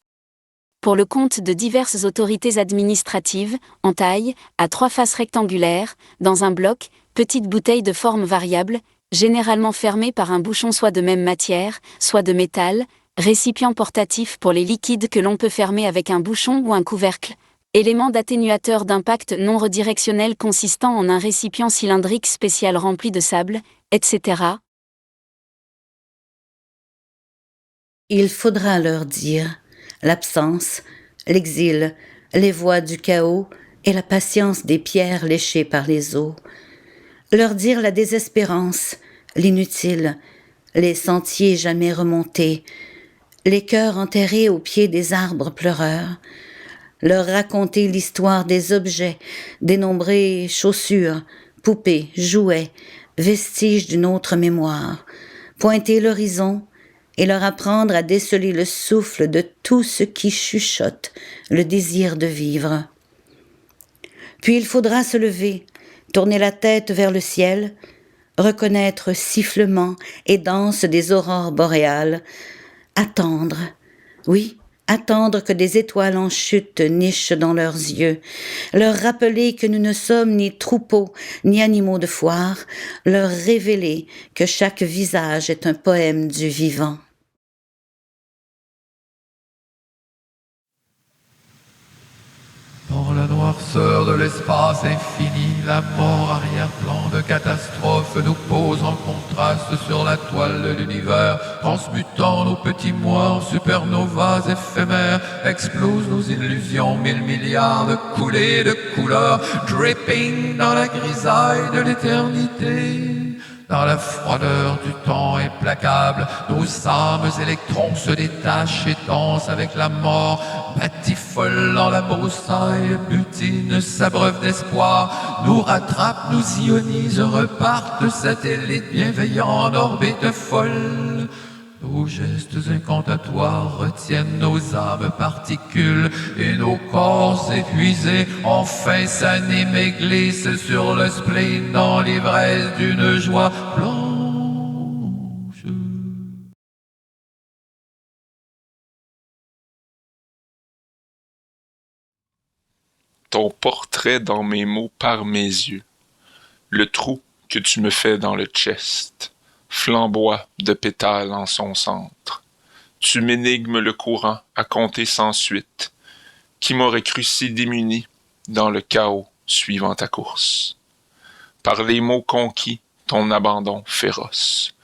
Pour le compte de diverses autorités administratives, en taille, à 3 faces rectangulaires, dans un bloc, petite bouteille de forme variable, généralement fermée par un bouchon soit de même matière, soit de métal, récipient portatif pour les liquides que l'on peut fermer avec un bouchon ou un couvercle, élément d'atténuateur d'impact non redirectionnel consistant en un récipient cylindrique spécial rempli de sable, etc. Il faudra leur dire l'absence, l'exil, les voies du chaos et la patience des pierres léchées par les eaux. Leur dire la désespérance, l'inutile, les sentiers jamais remontés, les cœurs enterrés au pied des arbres pleureurs. Leur raconter l'histoire des objets, dénombrer chaussures, poupées, jouets, vestiges d'une autre mémoire, pointer l'horizon et leur apprendre à déceler le souffle de tout ce qui chuchote le désir de vivre. Puis il faudra se lever, tourner la tête vers le ciel, reconnaître sifflement et danse des aurores boréales, attendre, oui, attendre que des étoiles en chute nichent dans leurs yeux, leur rappeler que nous ne sommes ni troupeaux ni animaux de foire, leur révéler que chaque visage est un poème du vivant. Dans la noirceur de l'espace infini, la mort arrière-plan de catastrophe nous pose en contraste sur la toile de l'univers, transmutant nos petits mois en supernovas éphémères, explosent nos illusions, 1000 milliards de coulées de couleurs, dripping dans la grisaille de l'éternité. Dans la froideur du temps implacable, nos âmes électrons se détachent et dansent avec la mort, batifolant la broussaille, butinent, s'abreuvent d'espoir, nous rattrapent, nous ionisent, repartent, satellites bienveillants en orbite folle. Nos gestes incantatoires retiennent nos âmes particules et nos corps épuisés enfin s'animent et glissent sur le spleen dans l'ivresse d'une joie blanche. Ton portrait dans mes mots par mes yeux, le trou que tu me fais dans le chest, flamboie de pétales en son centre. Tu m'énigmes le courant à compter sans suite. Qui m'aurait cru si démuni dans le chaos suivant ta course? Par les mots conquis, ton abandon féroce.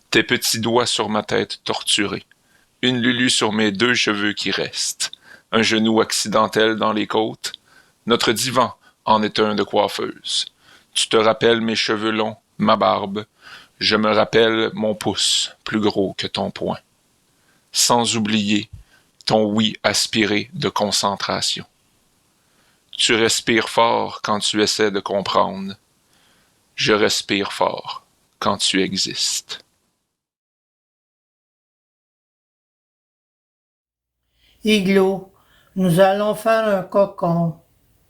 Tes petits doigts sur ma tête torturée. Une lulu sur mes 2 cheveux qui restent. Un genou accidentel dans les côtes. Notre divan en est un de coiffeuse. Tu te rappelles mes cheveux longs, ma barbe. Je me rappelle mon pouce, plus gros que ton poing. Sans oublier ton oui aspiré de concentration. Tu respires fort quand tu essaies de comprendre. Je respire fort quand tu existes. Igloo, nous allons faire un cocon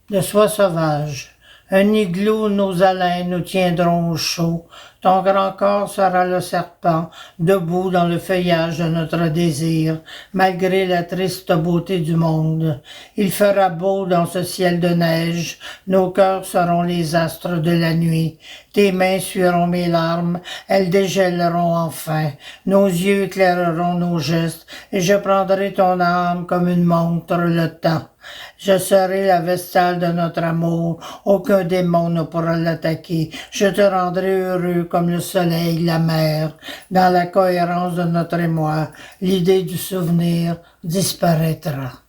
de soie sauvage. Un igloo où nos haleines nous tiendront au chaud. Ton grand corps sera le serpent, debout dans le feuillage de notre désir, malgré la triste beauté du monde. Il fera beau dans ce ciel de neige, nos cœurs seront les astres de la nuit. Tes mains suiront mes larmes, elles dégèleront enfin. Nos yeux éclaireront nos gestes, et je prendrai ton âme comme une montre le temps. Je serai la vestale de notre amour, aucun démon ne pourra l'attaquer. Je te rendrai heureux comme le soleil, la mer. Dans la cohérence de notre émoi, l'idée du souvenir disparaîtra.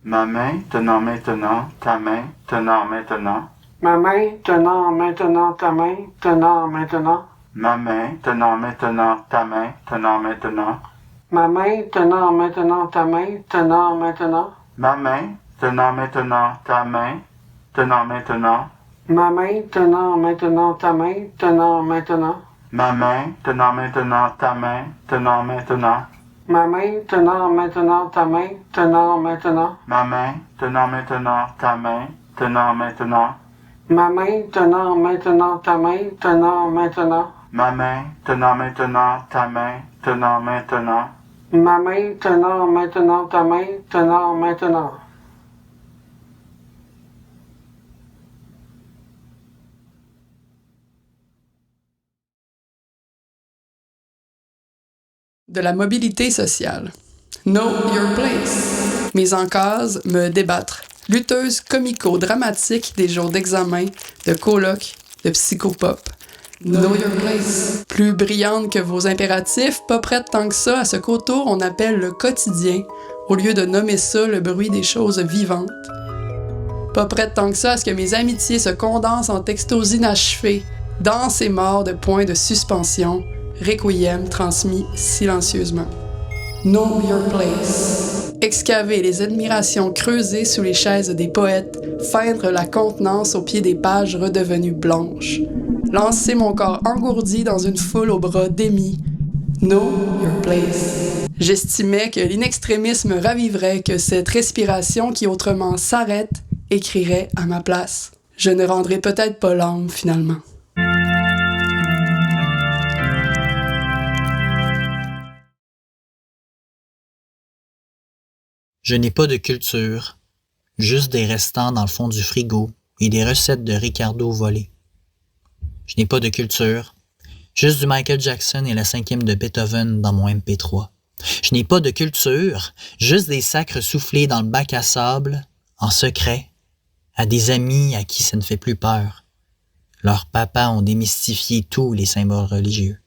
Ma main tenant maintenant ta main tenant maintenant, Ma main tenant maintenant ta main, tenant maintenant. Ma main tenant maintenant ta main, tenant maintenant. Ma main tenant maintenant ta main, tenant maintenant. Ma main tenant maintenant ta main, tenant maintenant. Ma main tenant maintenant ta main, tenant maintenant. Ma main tenant maintenant ta main, tenant maintenant. Ma main tenant maintenant ta main, tenant maintenant. Ma main tenant maintenant ta main, tenant maintenant. Ma main tenant maintenant ta main, tenant maintenant. Ma main tenant maintenant ta main, tenant maintenant. Ma main tenant maintenant ta main, tenant maintenant. De la mobilité sociale. Know your place. Mise en case, me débattre. Lutteuse comico-dramatique des jours d'examen, de colloques, de psychopop. Know your place. Plus brillante que vos impératifs, pas prête tant que ça à ce qu'autour on appelle le quotidien, au lieu de nommer ça le bruit des choses vivantes. Pas prête tant que ça à ce que mes amitiés se condensent en textos inachevés, danses et morts de points de suspension, requiem transmis silencieusement. Know your place. Excaver les admirations creusées sous les chaises des poètes, feindre la contenance au pied des pages redevenues blanches. Lancer mon corps engourdi dans une foule aux bras démis. Know your place. J'estimais que l'inextrémisme raviverait, que cette respiration qui autrement s'arrête écrirait à ma place. Je ne rendrai peut-être pas l'âme finalement. Je n'ai pas de culture, juste des restants dans le fond du frigo et des recettes de Ricardo volées. Je n'ai pas de culture, juste du Michael Jackson et la 5e de Beethoven dans mon MP3. Je n'ai pas de culture, juste des sacres soufflés dans le bac à sable, en secret, à des amis à qui ça ne fait plus peur. Leurs papas ont démystifié tous les symboles religieux.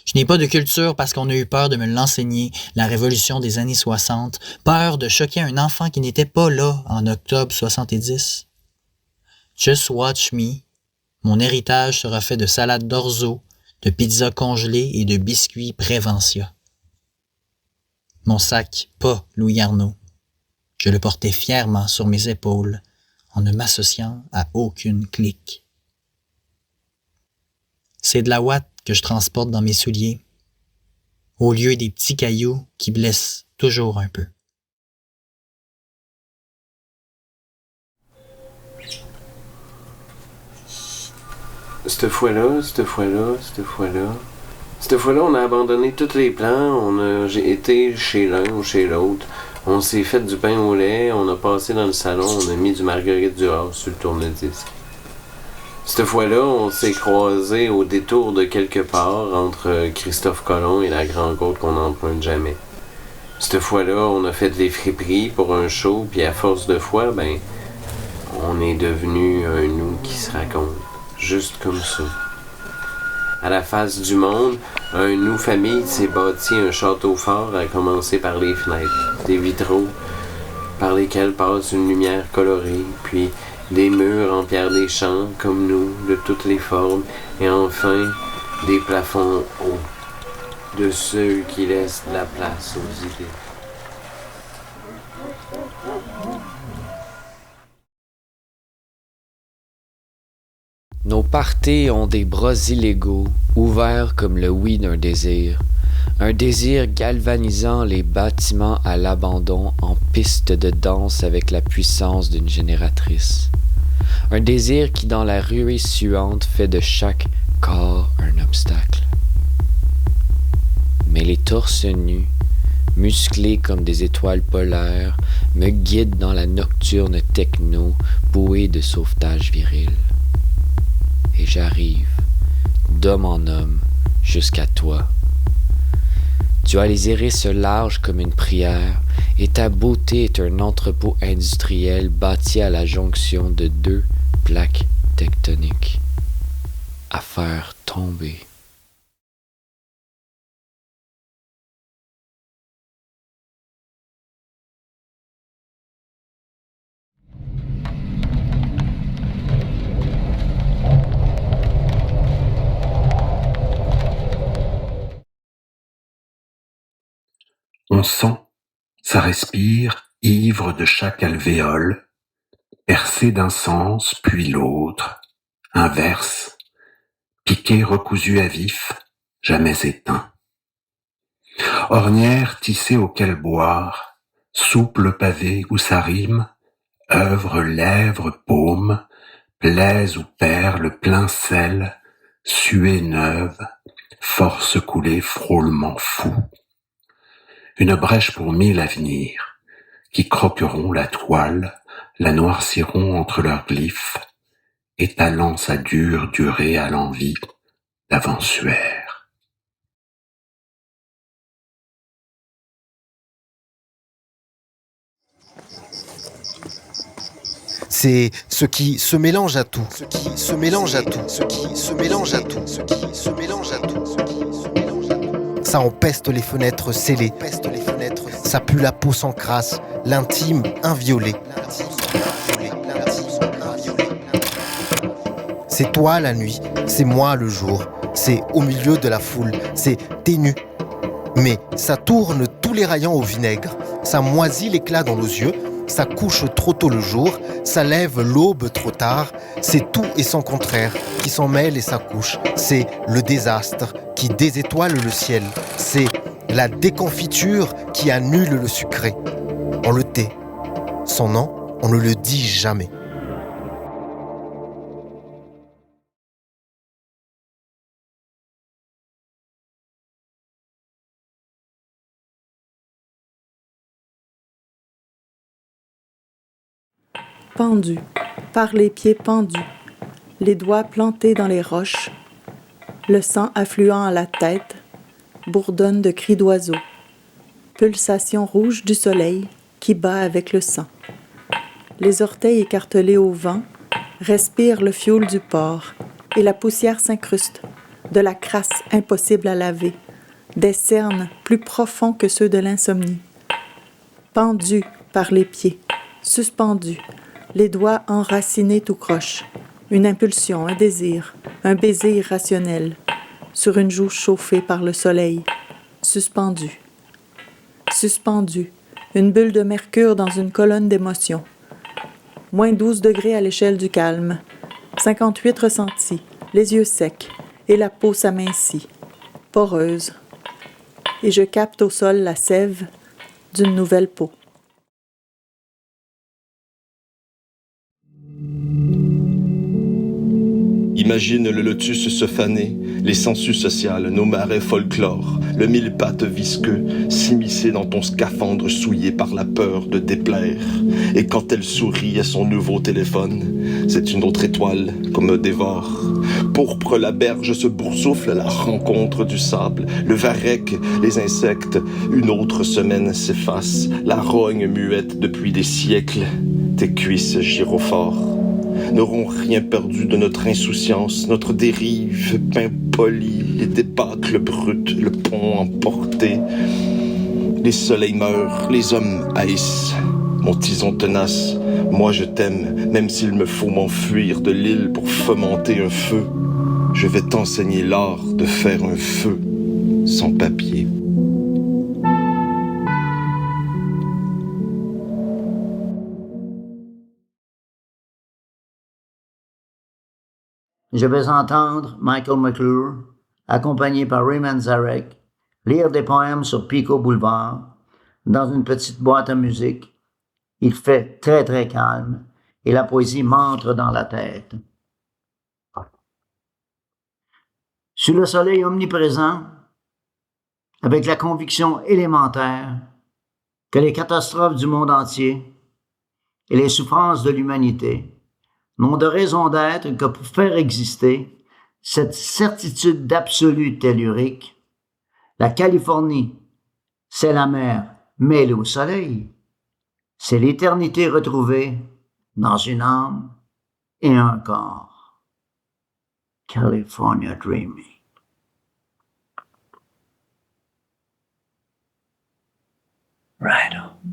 Je n'ai pas de culture parce qu'on a eu peur de me l'enseigner, la révolution des années 60, peur de choquer un enfant qui n'était pas là en octobre 70. Just watch me. Mon héritage sera fait de salade d'orzo, de pizza congelée et de biscuits Préventia. Mon sac, pas Louis Arnaud. Je le portais fièrement sur mes épaules, en ne m'associant à aucune clique. C'est de la ouate que je transporte dans mes souliers, au lieu des petits cailloux qui blessent toujours un peu. Cette fois-là, on a abandonné tous les plans, j'ai été chez l'un ou chez l'autre, on s'est fait du pain au lait, on a passé dans le salon, on a mis du Marguerite Duras sur le tourne-disque. Cette fois-là, on s'est croisés au détour de quelque part entre Christophe Colomb et la Grande Côte qu'on n'emprunte jamais. Cette fois-là, on a fait des friperies pour un show, puis à force de fois, on est devenu un nous qui se raconte, juste comme ça. À la face du monde, un nous famille s'est bâti un château fort, à commencer par les fenêtres, des vitraux par lesquels passe une lumière colorée, puis des murs en pierre des champs, comme nous, de toutes les formes, et enfin, des plafonds hauts, de ceux qui laissent de la place aux idées. Nos parties ont des bras illégaux, ouverts comme le oui d'un désir. Un désir galvanisant les bâtiments à l'abandon en piste de danse avec la puissance d'une génératrice. Un désir qui dans la ruée suante fait de chaque corps un obstacle. Mais les torses nus, musclés comme des étoiles polaires, me guident dans la nocturne techno, bouée de sauvetage viril. Et j'arrive, d'homme en homme, jusqu'à toi. Tu as les iris larges comme une prière, et ta beauté est un entrepôt industriel bâti à la jonction de deux plaques tectoniques, à faire tomber. Mon sang, ça respire, ivre de chaque alvéole, percé d'un sens, puis l'autre, inverse, piqué recousu à vif, jamais éteint. Ornière tissée auquel boire, souple pavé où ça rime, œuvre, lèvres, paume, plaise ou perle, plein sel, suée neuve, force coulée, frôlement fou. Une brèche pour 1000 avenirs, qui croqueront la toile, la noirciront entre leurs glyphes, étalant sa dure durée à l'envie d'avansuaire. C'est ce qui se mélange à tout, ce qui se mélange à tout, ce qui se mélange à tout, ce qui se mélange à tout, ce qui se mélange à tout. Ça empeste les fenêtres scellées, ça pue la peau sans crasse, l'intime inviolé. C'est toi la nuit, c'est moi le jour, c'est au milieu de la foule, c'est ténu. Mais ça tourne tous les rayons au vinaigre, ça moisit l'éclat dans nos yeux, ça couche trop tôt le jour, ça lève l'aube trop tard, c'est tout et son contraire qui s'en mêle et s'accouche. C'est le désastre qui désétoile le ciel, c'est la déconfiture qui annule le sucré. On le tait, son nom, on ne le dit jamais. Pendu, par les pieds pendus, les doigts plantés dans les roches, le sang affluant à la tête, bourdonne de cris d'oiseaux, pulsation rouge du soleil qui bat avec le sang. Les orteils écartelés au vent respirent le fioul du porc et la poussière s'incruste, de la crasse impossible à laver, des cernes plus profonds que ceux de l'insomnie. Pendu par les pieds, suspendu, les doigts enracinés tout croche, une impulsion, un désir, un baiser irrationnel, sur une joue chauffée par le soleil, suspendu. Suspendu, une bulle de mercure dans une colonne d'émotions. Moins 12 degrés à l'échelle du calme, 58 ressentis, les yeux secs, et la peau s'amincit, poreuse. Et je capte au sol la sève d'une nouvelle peau. Imagine le lotus se faner, les sangsues sociales, nos marais folklore, le mille-pattes visqueux, s'immiscer dans ton scaphandre souillé par la peur de déplaire. Et quand elle sourit à son nouveau téléphone, c'est une autre étoile qu'on me dévore. Pourpre la berge se boursoufle à la rencontre du sable, le varech, les insectes, une autre semaine s'efface, la rogne muette depuis des siècles, tes cuisses gyrophares n'auront rien perdu de notre insouciance, notre dérive, pain poli, les débâcles brutes, le pont emporté. Les soleils meurent, les hommes haïssent. Mon tison tenace, moi je t'aime, même s'il me faut m'enfuir de l'île pour fomenter un feu. Je vais t'enseigner l'art de faire un feu sans papier. Je vais entendre Michael McClure, accompagné par Ray Manzarek, lire des poèmes sur Pico Boulevard, dans une petite boîte à musique. Il fait très très calme et la poésie m'entre dans la tête. Sous le soleil omniprésent, avec la conviction élémentaire que les catastrophes du monde entier et les souffrances de l'humanité n'ont de raison d'être que pour faire exister cette certitude d'absolu tellurique, la Californie, c'est la mer mêlée au soleil, c'est l'éternité retrouvée dans une âme et un corps. California Dreaming. Right on.